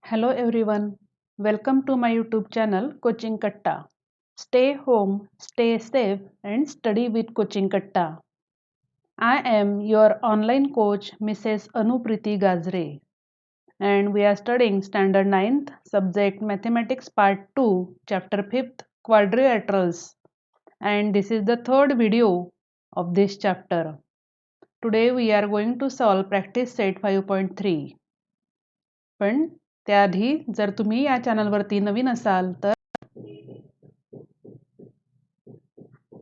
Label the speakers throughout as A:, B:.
A: Hello everyone, welcome to my YouTube channel Coaching Katta. Stay home, stay safe and study with Coaching Katta. I am your online coach Mrs. Anupriti Gazre and we are studying Standard 9th subject Mathematics Part 2 Chapter 5th Quadrilaterals, and this is the third video of this chapter. Today we are going to solve practice set 5.3. पण त्याआधी जर तुम्ही या चॅनलवरती नवीन असाल तर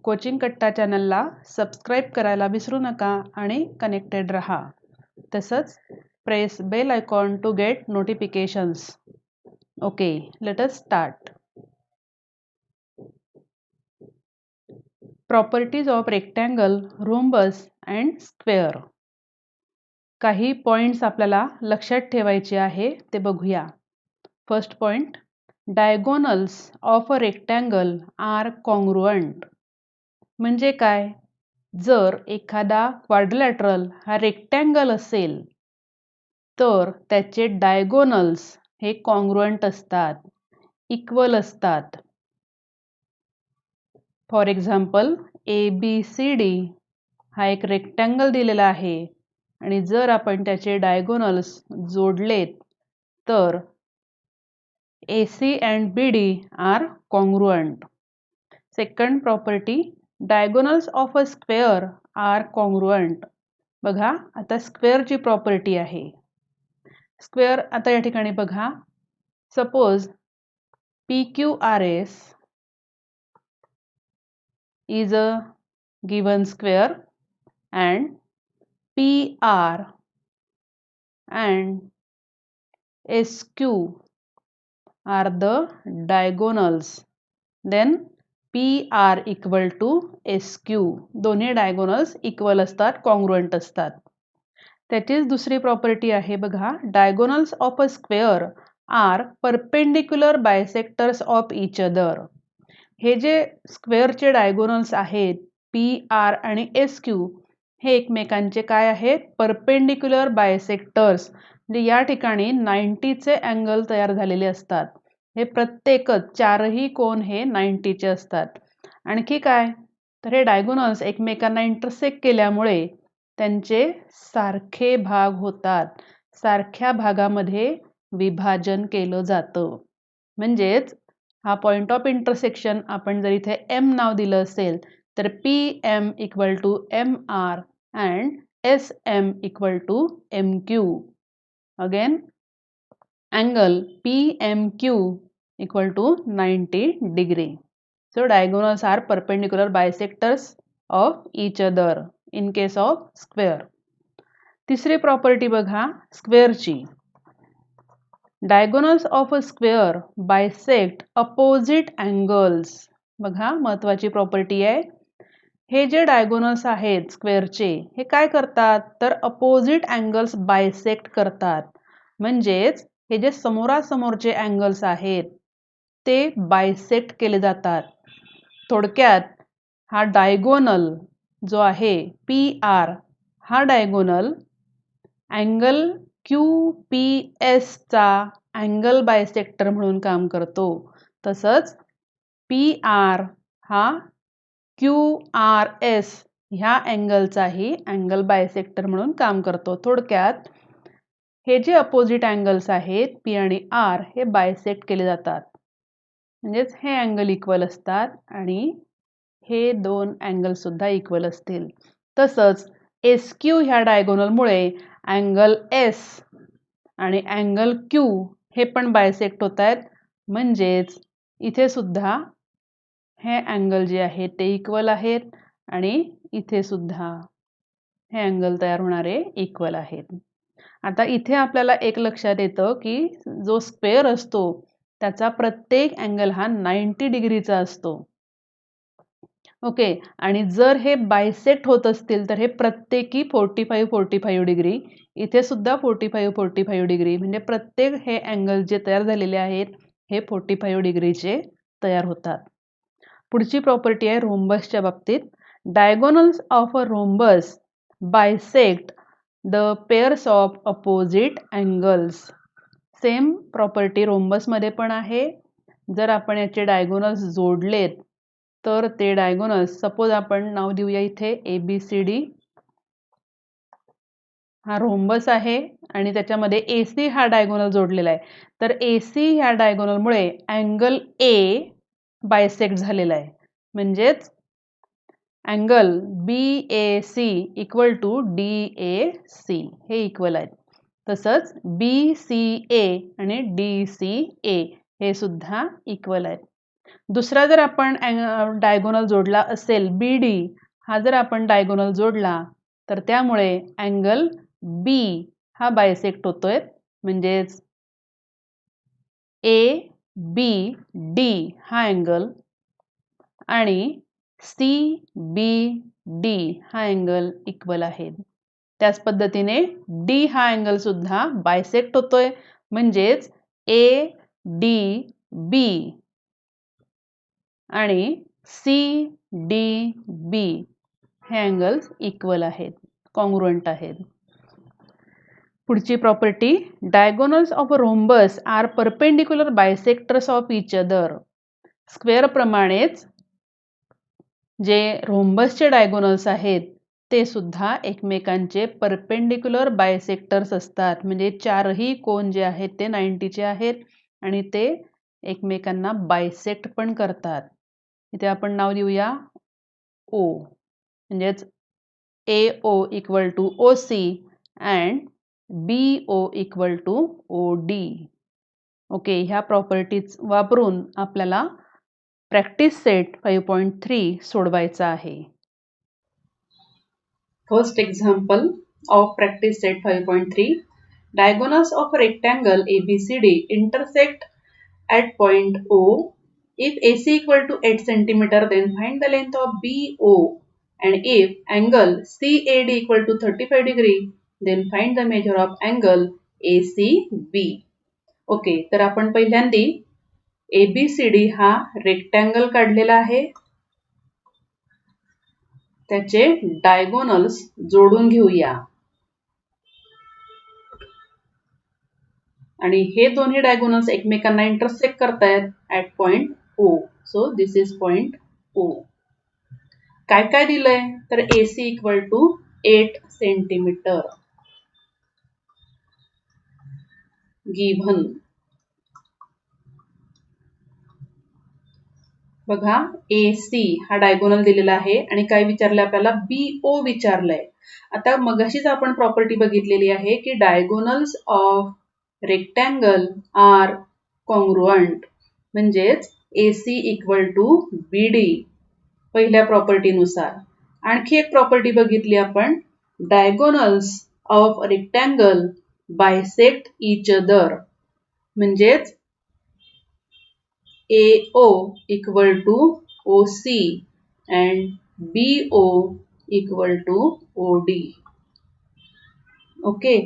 A: coaching कट्टा चॅनलला सबस्क्राईब करायला विसरू नका आणि कनेक्टेड रहा. तसंच press bell icon to get notifications. Okay, let us start. Properties of rectangle, rhombus and square. काही पॉइंट्स आपल्याला लक्षात ठेवायचे आहे ते बघूया. First point, diagonals of a rectangle are congruent. म्हणजे काय? जर एखादा क्वाड्रिलॅटरल हा रेक्टँगल असेल तर त्याचे डायगोनल्स हे कॉन्ग्रुअंट असतात, इक्वल असतात. फॉर एक्झाम्पल ABCD हा एक रेक्टँगल दिलेला आहे आणि जर आपण त्याचे डायगोनल्स जोडलेत तर AC and BD are congruent. Second property, diagonals of a square are congruent. बघा, आता स्क्वेअरची प्रॉपर्टी आहे. स्क्वेअर आता या ठिकाणी बघा, suppose PQRS is a given square and PR and SQ are the diagonals, then PR equal to SQ. दोन्ही diagonals equal असतात, congruent असतात. त्याचीच दुसरी प्रॉपर्टी आहे बघा, diagonals of a square are perpendicular bisectors of each other. हे जे स्क्वेअरचे डायगोनल्स आहेत PR आणि SQ हे एकमेकांचे काय आहेत? Perpendicular bisectors. म्हणजे या ठिकाणी 90चे अँगल तयार झालेले असतात. हे प्रत्येकच चारही कोन हे 90चे असतात. आणखी काय? तर हे डायगोनल्स एकमेकांना इंटरसेक्ट केल्यामुळे त्यांचे सारखे भाग होतात. सारख्या भागामध्ये विभाजन केलं जातं. म्हणजेच हा पॉइंट ऑफ इंटरसेक्शन आपण जर इथे M नाव दिलं असेल तर PM equal to MR and SM equal to MQ. Again, angle PMQ equal to 90 degree. So diagonals are perpendicular bisectors of each other in case of square. तिसरी property बघा स्क्वेअरची. Diagonals of a square bisect opposite angles. बघा, महत्वाची property आहे. हे जे diagonals आहेत स्क्वेअरचे हे काय करतात तर अपोजिट अँगल्स बायसेक्ट करतात. म्हणजेच हे जे समोरासमोरचे अँगल्स आहेत ते बायसेक्ट केले जातात. थोडक्यात हा डायगोनल जो आहे PR हा डायगोनल अँगल QPS चा अँगल बायसेक्टर म्हणून काम करतो. तसंच PR हा QRS ह्या अँगलचाही अँगल बायसेक्टर म्हणून काम करतो. थोडक्यात हे जे अपोजिट अँगल्स आहेत P आणि R हे बायसेक्ट केले जातात. म्हणजेच हे अँगल इक्वल असतात आणि हे दोन अँगल सुद्धा इक्वल असतील. तसंच SQ ह्या डायगोनलमुळे अँगल S आणि अँगल Q हे पण बायसेक्ट होत आहेत. म्हणजेच इथे सुद्धा हे अँगल जे आहेत ते इक्वल आहेत आणि इथे सुद्धा हे अँगल तयार होणारे इक्वल आहेत. आता इथे आपल्याला एक लक्षात येतं की जो स्क्वेअर असतो त्याचा प्रत्येक अँगल हा 90 डिग्रीचा असतो. ओके, आणि जर हे बायसेक्ट होत असतील तर हे प्रत्येकी 45 डिग्री, इथे सुद्धा 45 डिग्री, म्हणजे प्रत्येक हे अँगल जे तयार झालेले आहेत हे 45 डिग्रीचे तयार होतात. पुढची प्रॉपर्टी आहे रोम्बसच्या बाबतीत. Diagonals of a rhombus bisect the pairs of opposite angles. Same property रोम्बसमध्ये पण आहे. जर आपण याचे डायगोनल्स जोडलेत तर ते डायगोनल्स, सपोज आपण नाव देऊया इथे ABCD, हा रोम्बस आहे आणि त्याच्यामध्ये AC हा डायगोनल जोडलेला आहे. तर AC ह्या डायगोनलमुळे अँगल A बायसेक्ट झालेला आहे. म्हणजेच angle BAC equal to DAC हे इक्वल आहेत. तसंच BCA आणि DCA हे सुद्धा इक्वल आहेत. दुसरा जर आपण डायगोनल जोडला असेल BD, हा जर आपण डायगोनल जोडला तर त्यामुळे अँगल B हा बायसेक्ट होतोय. म्हणजेच ABD हा अँगल आणि CBD हा अँगल इक्वल आहेत. त्याच पद्धतीने D हा अँगल सुद्धा बायसेक्ट होतोय. म्हणजेच ADB आणि CDB हे अँगल्स इक्वल आहेत, कॉन्ग्रुएंट आहेत. पुढची property, diagonals of a rhombus are perpendicular bisectors of each other. Square प्रमाणेच जे रोम्बसचे डायगोनल्स आहेत ते सुद्धा एकमेकांचे परपेंडिक्युलर बायसेक्टर्स असतात. म्हणजे चारही कोन जे आहेत ते 90चे आहेत आणि ते एकमेकांना बायसेक्ट पण करतात. इथे आपण नाव देऊया O, म्हणजेच AO equal to OC and BO equal to OD. Okay, ह्या प्रॉपर्टीज वापरून आपल्याला प्रॅक्टिस सेट 5.3 सोडवायचा आहे. First example of practice set 5.3. Diagonals of a rectangle ABCD intersect at point O. If AC equal to 8 cm, then find the length of BO. And if angle CAD equal to 35 degree, then find the measure of angle ACB. Okay, तर आपण पहिल्यांदा ABCD हा rectangle काढलेला आहे. त्याचे diagonals जोडून घेऊया. आणि हे दोन्ही डायगोनल्स एकमेकांना इंटरसेक्ट करतायत at point O. So this is point O. काय काय दिलंय तर AC equal to 8 centimeter given. बघा, AC हा डायगोनल दिलेला आहे आणि काय विचारलंय आपल्याला, BO विचारलंय. आता मगाशीच आपण प्रॉपर्टी बघितलेली आहे की diagonals of rectangle are congruent. म्हणजेच AC इक्वल टू BD पहिल्या प्रॉपर्टीनुसार. आणखी एक प्रॉपर्टी बघितली आपण, diagonals of rectangle bisect each other. म्हणजेच AO equal to OC and BO equal to OD. Okay,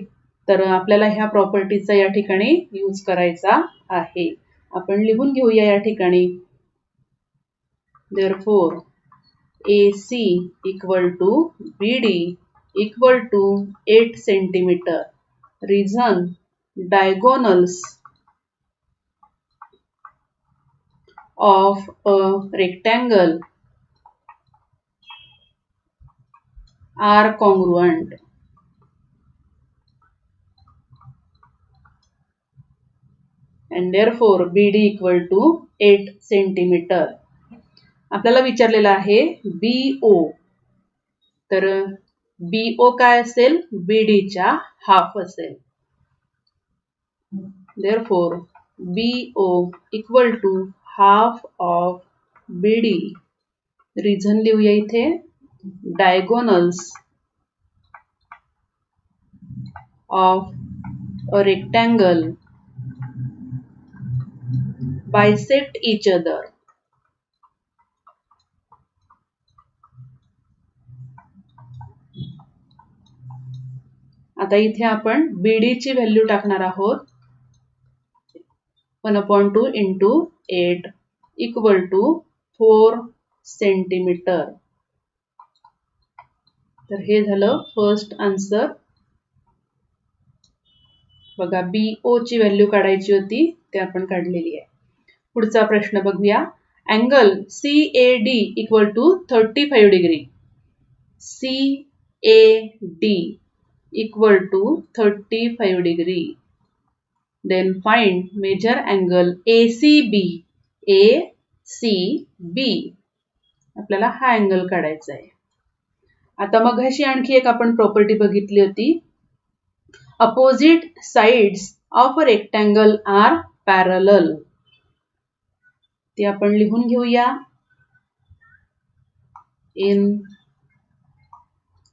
A: तर आपल्याला ह्या प्रॉपर्टीचा या ठिकाणी यूज करायचा आहे. आपण लिहून घेऊया या ठिकाणी. Therefore, AC equal to BD equal to 8 centimeter. Reason, diagonals of a rectangle are congruent. And therefore BD equal to 8 centimeter. आपल्याला विचारलेला आहे BO. तर BO काय असेल, BD च्या हाफ असेल. Therefore BO equal to half of BD. Reason लिहूया इथे, diagonals of a rectangle bisect each other. आता इथे आपण BD ची व्हॅल्यू टाकणार आहोत. 1/2 into 8 equal to 4 सेंटीमीटर. तर हे झालं फर्स्ट आन्सर. बघा BO ची व्हॅल्यू काढायची होती, ते आपण काढलेली आहे. पुढचा प्रश्न बघूया. Angle CAD equal to 35 degree. CAD equal to 35 degree. Then find measure angle ACB. ACB. आपल्याला हा अँगल काढायचा आहे. आता मगाशी आणखी एक आपण प्रॉपर्टी बघितली होती. Opposite sides of a rectangle are parallel. ती आपण लिहून घेऊया. In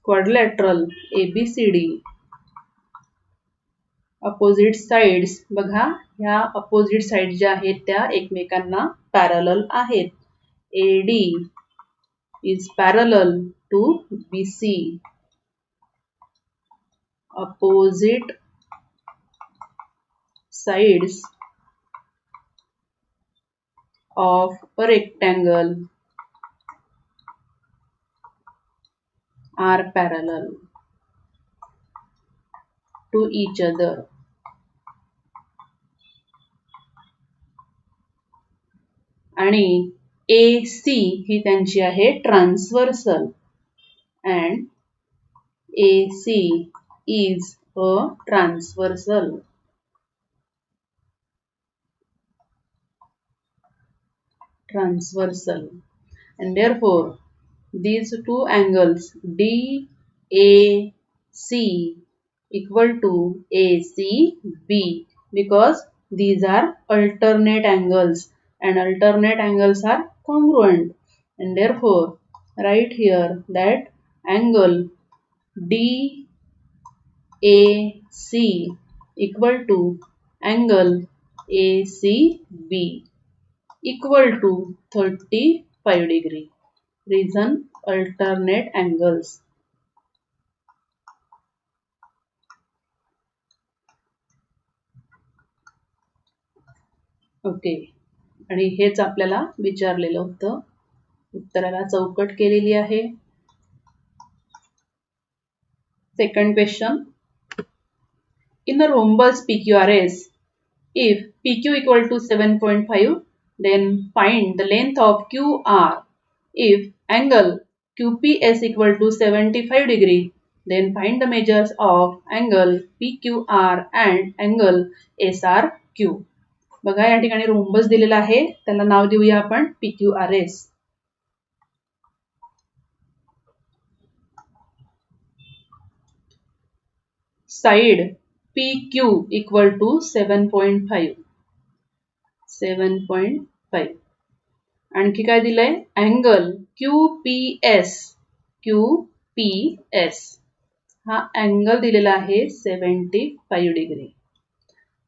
A: quadrilateral ABCD, opposite sides बघा, ह्या अपोजिट साइड ज्या आहेत त्या एकमेकांना पॅरलल आहेत. AD is parallel to BC. Opposite sides of a rectangle are parallel to each other. आणि AC ही त्यांची आहे transversal, and AC is a transversal. And therefore these two angles DAC equal to ACB, because these are alternate angles and alternate angles are congruent, and therefore write here that angle DAC equal to angle ACB equal to 35 degree. Reason alternate angles. Okay, आणि हेच आपल्याला विचारलेलं होतं. उत्तराला चौकट केलेली आहे. Second question. In a rhombus PQRS, if PQ equal to 7.5, then find the length of QR. If angle QPS equal to 75 degree, then find the measures of angle PQR and angle SRQ. बघा, या ठिकाणी rhombus दिलेला आहे, त्याला नाव देऊया आपण PQRS. Side PQ equal to 7.5. 7.5. आणखी काय दिलंय? Angle QPS. QPS हा अँगल दिलेला आहे 75 डिग्री.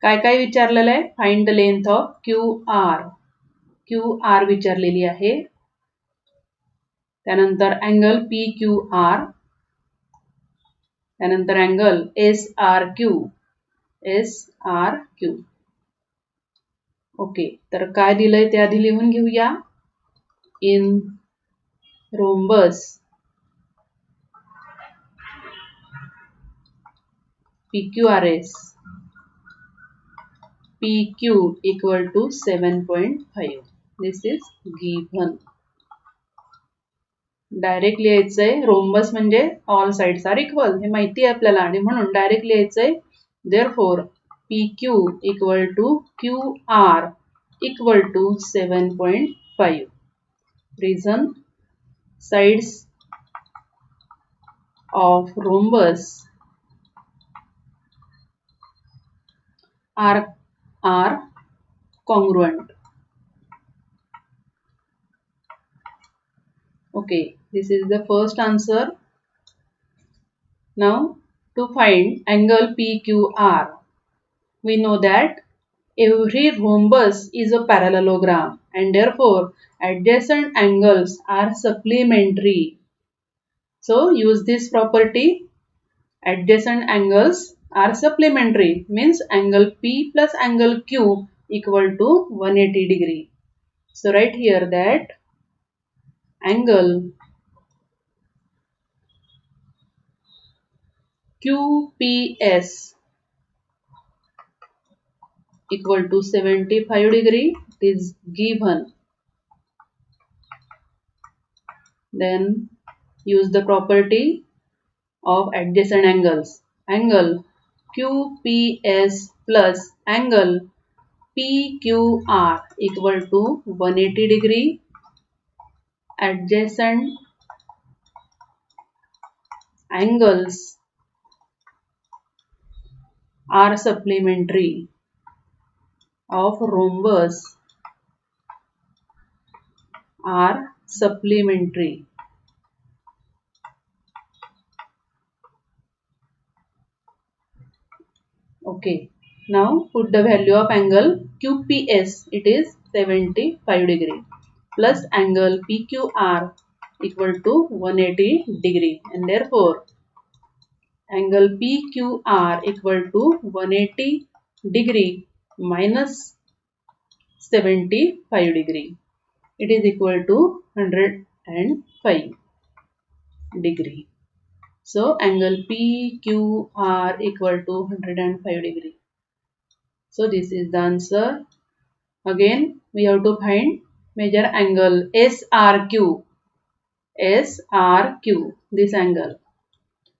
A: काय काय विचारलेलं आहे? Find the length of QR. QR विचारलेली आहे. त्यानंतर अँगल PQR, त्यानंतर अँगल SRQ. SRQ. ओके, तर काय दिलंय ते आधी लिहून घेऊया. In rhombus PQRS, PQ equal to 7.5. This is given. Direct लिहायचंय. रोम्बस म्हणजे ऑल साइड्स आर इक्वल, हे माहिती आहे आपल्याला, आणि म्हणून डायरेक्ट लिहायचंय. Therefore PQ equal to QR equal to 7.5. Reason sides of rhombus are congruent. Okay, this is the first answer. Now to find angle PQR, we know that every rhombus is a parallelogram, and therefore adjacent angles are supplementary. So use this property. Adjacent angles are supplementary, means angle P plus angle Q equal to 180 degree. So write here that angle QPS equal to 75 degree. It is given. Then use the property of adjacent angles. Angle QPS plus angle PQR equal to 180 degree. Adjacent angles are supplementary of rhombus are supplementary. Okay. Now put the value of angle QPS. It is 75 degree plus angle PQR equal to 180 degree, and therefore angle PQR equal to 180 degree minus 75 degree. It is equal to 105 degree. So angle PQR equal to 105 degree. So this is the answer. Again we have to find measure angle SRQ. SRQ, this angle,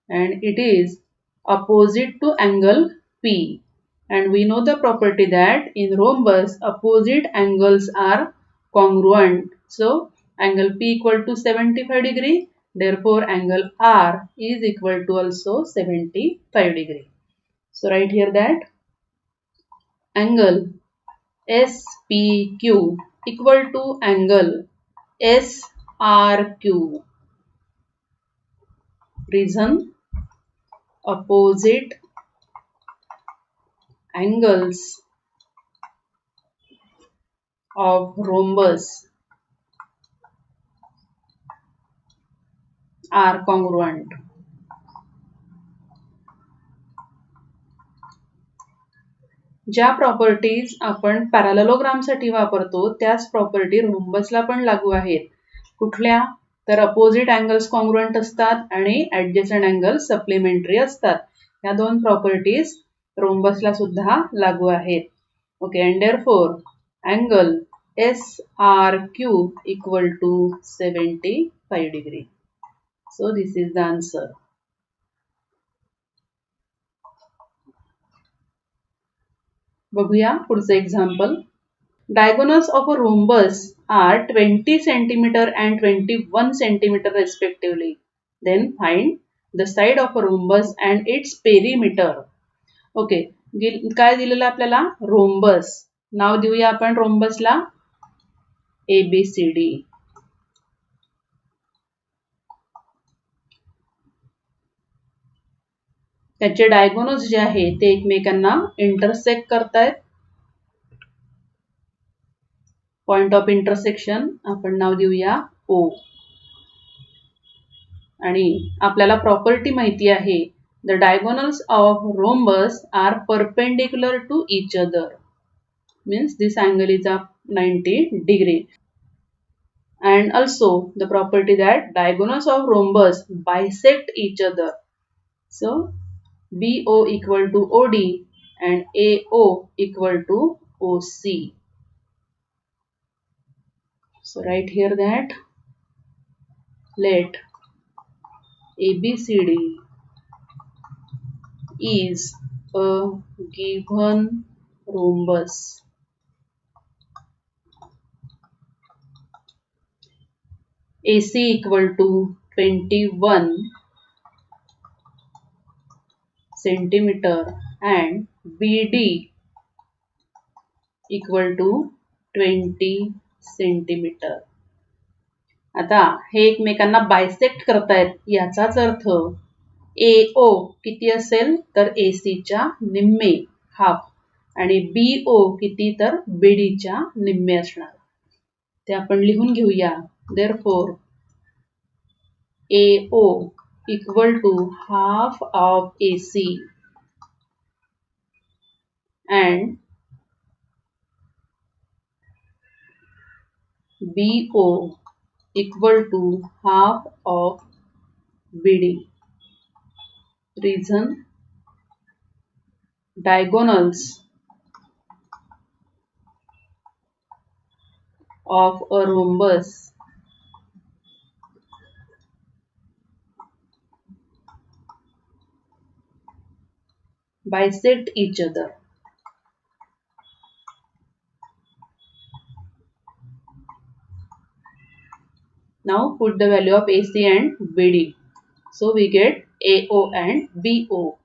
A: and it is opposite to angle P, and we know the property that in rhombus opposite angles are congruent. So angle P equal to 75 degree, therefore angle R is equal to also 75 degree. So write here that angle SPQ equal to angle SRQ. Reason: opposite angles of rhombus are congruent. ज्या properties आपण parallelogram साठी वापरतो त्याच property रोम्बसला पण लागू आहेत. कुठल्या? तर अपोजिट अँगल्स कॉन्ग्रुएंट असतात आणि ऍडजस्टंट अँगल्स सप्लिमेंटरी असतात. या दोन प्रॉपर्टीज रोम्बसला सुद्धा लागू आहेत. Okay, and therefore angle SRQ equal to 75 degree. So this is the answer. बघूया पुढचं example. Diagonals of a rhombus are 20 cm and 21 cm respectively. Then find the side of a rhombus and its perimeter. Okay, काय दिलेलं आपल्याला? Rhombus. नाव देऊया आपण रोम्बसला ABCD. त्याचे diagonals जे आहे ते एकमेकांना इंटरसेक्ट करतायत. पॉइंट ऑफ इंटरसेक्शन आपण नाव देऊया O. आणि आपल्याला प्रॉपर्टी माहिती आहे, the diagonals of rhombus are perpendicular to each other. Means this angle is of 90 degree. And also the property that diagonals of rhombus bisect each other. So BO equal to OD and AO equal to OC. So write here that let ABCD is a given rhombus. AC equal to 21 centimeter and BD equal to 20 centimeter. आता हे एकमेकांना bisect करतायत, याचाच अर्थ AO किती असेल तर AC च्या निम्मे, हाफ, आणि BO किती तर BD च्या निम्मे असणार. ते आपण लिहून घेऊया. Therefore AO equal to half of AC and BO equal to half of BD. Reason: diagonals of a rhombus bisect each other. Now put the value of AC and BD. So we get AO and BO.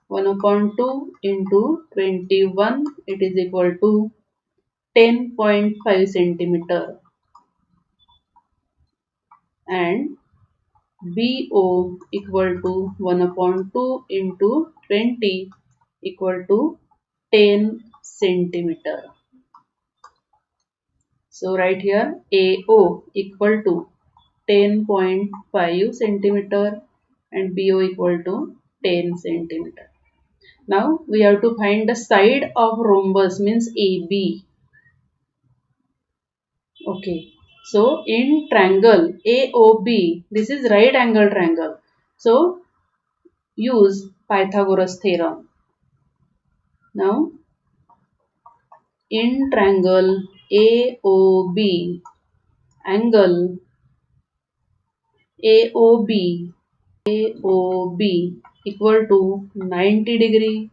A: 1 upon 2 into 21, it is equal to 10.5 centimeter, and BO equal to 1 upon 2 into 20 equal to 10 centimeter. So right here AO equal to 10.5 centimeter and BO equal to 10 centimeter. Now we have to find the side of rhombus, means AB. Okay. So in triangle AOB, this is right angle triangle. So use Pythagoras theorem. Now in triangle AOB, angle AOB equal to 90 degree,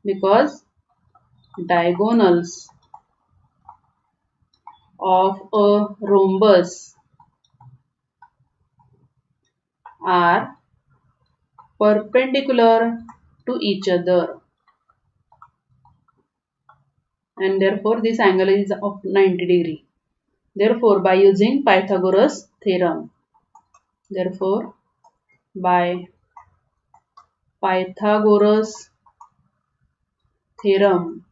A: because diagonals of a rhombus are perpendicular to each other, and therefore this angle is of 90 degree. Therefore by using Pythagoras theorem, by Pythagoras theorem,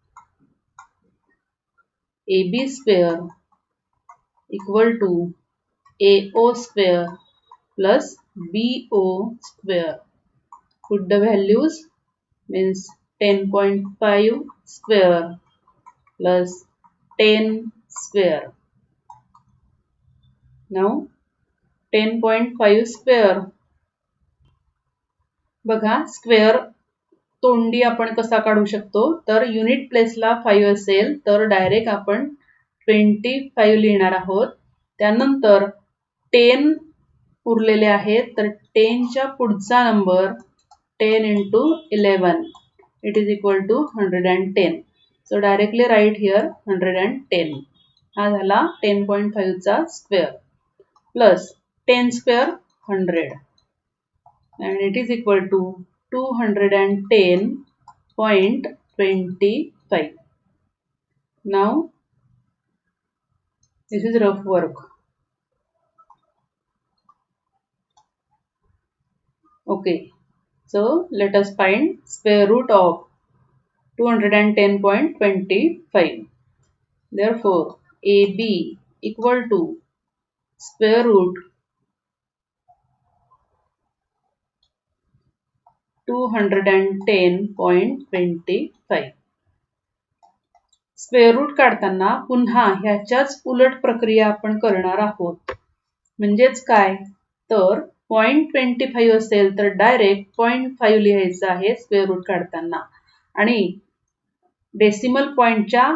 A: AB square equal to AO square plus BO square. Put the values, means 10.5 square plus 10 square. Now 10.5 square, बघा square तोंडी आपण कसा काढू शकतो, तर unit प्लेसला 5 असेल तर direct आपण 25 लिहिणार आहोत. त्यानंतर 10 उरलेले आहेत, तर 10 च्या पुढचा number 10 into 11, it is equal to 110. So directly write here 110. हा झाला 10.5 चा square plus 10 square 100, and it is equal to 210.25. Now this is rough work. Okay, so let us find square root of 210.25. Therefore AB equal to square root 210.25. Square root काढताना पुन्हा ह्याच्याच उलट प्रक्रिया आपण करणार आहोत. म्हणजेच काय, तर 0.25 असेल तर डायरेक्ट 0.5 लिहायचं आहे स्क्वेअर रूट काढताना, आणि डेसिमल पॉइंटच्या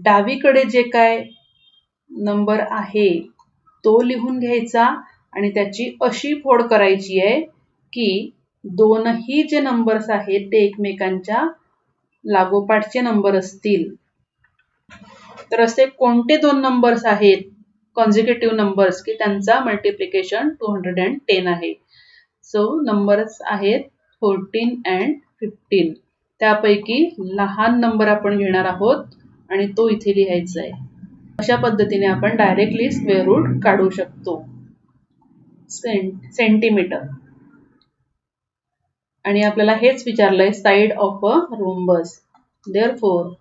A: डावीकडे जे काय नंबर आहे तो लिहून घ्यायचा, आणि त्याची अशी फोड करायची आहे की दोनही जे नंबर्स आहेत ते एकमेकांच्या लागोपाठचे नंबर असतील. तर असे कोणते दोन नंबर्स आहेत कॉन्झिक्युटिव्ह नंबर्स की त्यांचा मल्टिप्लिकेशन 210 आहे. सो नंबर्स आहेत 14 and 15. त्यापैकी लहान नंबर आपण घेणार आहोत आणि तो इथे लिहायचा आहे. अशा पद्धतीने आपण डायरेक्टली स्क्वेअर रूट काढू शकतो. सेंटीमीटर, आणि आपल्याला हेच विचारलंय side of a rhombus. Therefore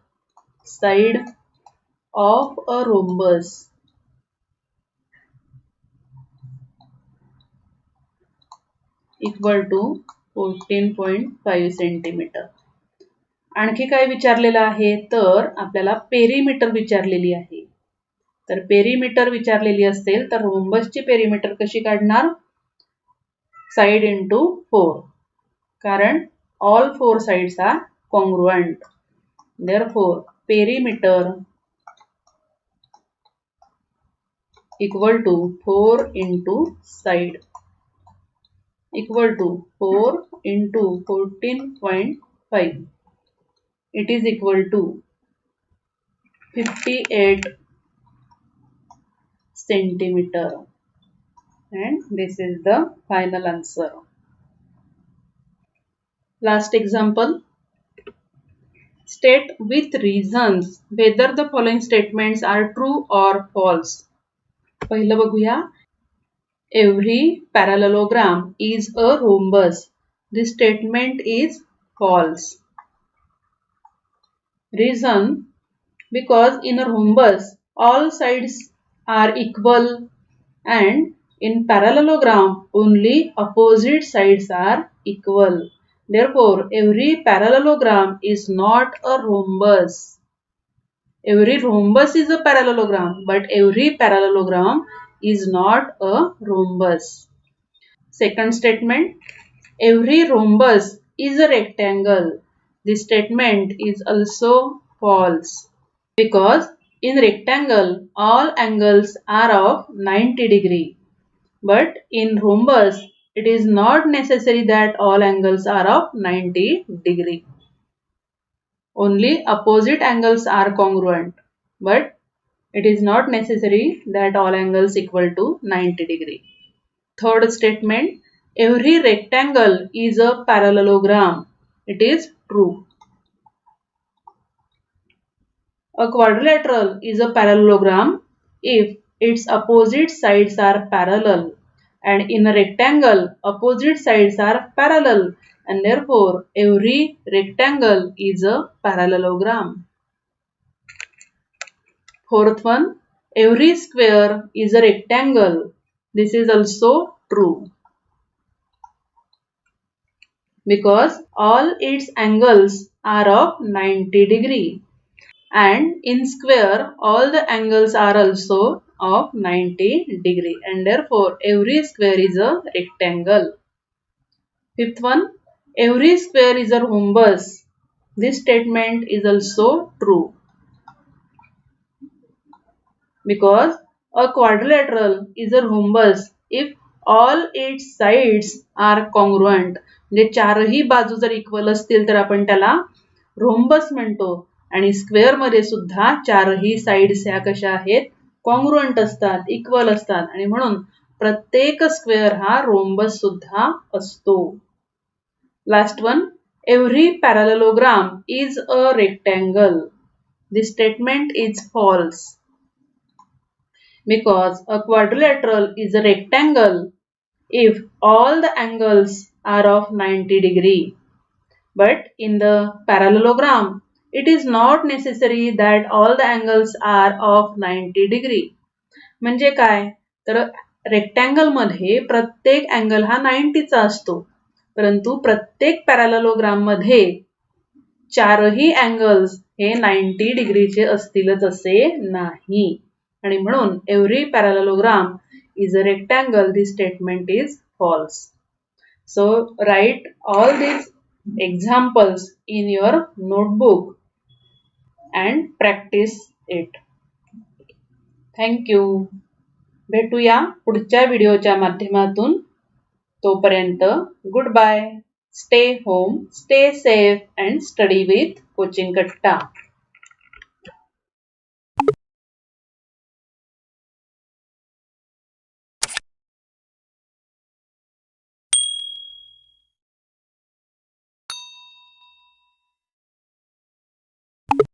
A: side of a rhombus equal to 14.5 centimetre. आणखी काय विचारलेलं आहे, तर आपल्याला पेरीमीटर विचारलेली आहे. तर पेरीमीटर विचारलेली असेल तर रोम्बसची पेरीमीटर कशी काढणार, साइड इंटू 4, कारण all 4 sides are congruent. Therefore perimeter equal to 4 into side equal to 4 into 14.5. It is equal to 58 centimeter. And this is the final answer. Last example. State with reasons whether the following statements are true or false. पहिलं बघूया. Every parallelogram is a rhombus. This statement is false. Reason: because in a rhombus all sides are equal and in parallelogram only opposite sides are equal. Therefore, every parallelogram is not a rhombus. Every rhombus is a parallelogram, but every parallelogram is not a rhombus. Second statement, every rhombus is a rectangle. This statement is also false because in rectangle all angles are of 90 degree. But in rhombus, it is not necessary that all angles are of 90 degree. Only opposite angles are congruent, but it is not necessary that all angles equal to 90 degree. Third statement, every rectangle is a parallelogram. It is true. A quadrilateral is a parallelogram if its opposite sides are parallel, and in a rectangle opposite sides are parallel, and therefore every rectangle is a parallelogram. Fourth one, every square is a rectangle. This is also true because all its angles are of 90 degree. And in square all the angles are also of 90 degree, and therefore every square is a rectangle. Fifth one, every square is a rhombus. This statement is also true because a quadrilateral is a rhombus if all its sides are congruent. म्हणजे चारही बाजू जर equal असतील तर आपण त्याला rhombus म्हणतो. आणि स्क्वेअर मध्ये सुद्धा चारही साइड्स ह्या कशा आहेत, कॉन्ग्रुएंट असतात, इक्वल असतात, आणि म्हणून प्रत्येक स्क्वेअर हा रोम्बस सुद्धा असतो. Last one, every parallelogram is a rectangle. This statement is false because a quadrilateral is a rectangle if all the angles are of 90 degree. But in the parallelogram, it is not necessary that all the angles are of 90 degree. म्हणजे काय, तर rectangle मध्ये प्रत्येक angle हा 90 चा असतो, परंतु प्रत्येक पॅरालेलोग्राम मध्ये चारही अँगल्स हे 90 डिग्रीचे असतीलच असे नाही. आणि म्हणून every parallelogram is a rectangle. This statement is false. So write all these examples in your notebook and practice it. Thank you. भेटूया पुढच्या व्हिडिओच्या माध्यमातून. तोपर्यंत goodbye. Stay home, stay safe and study with Coaching Katta.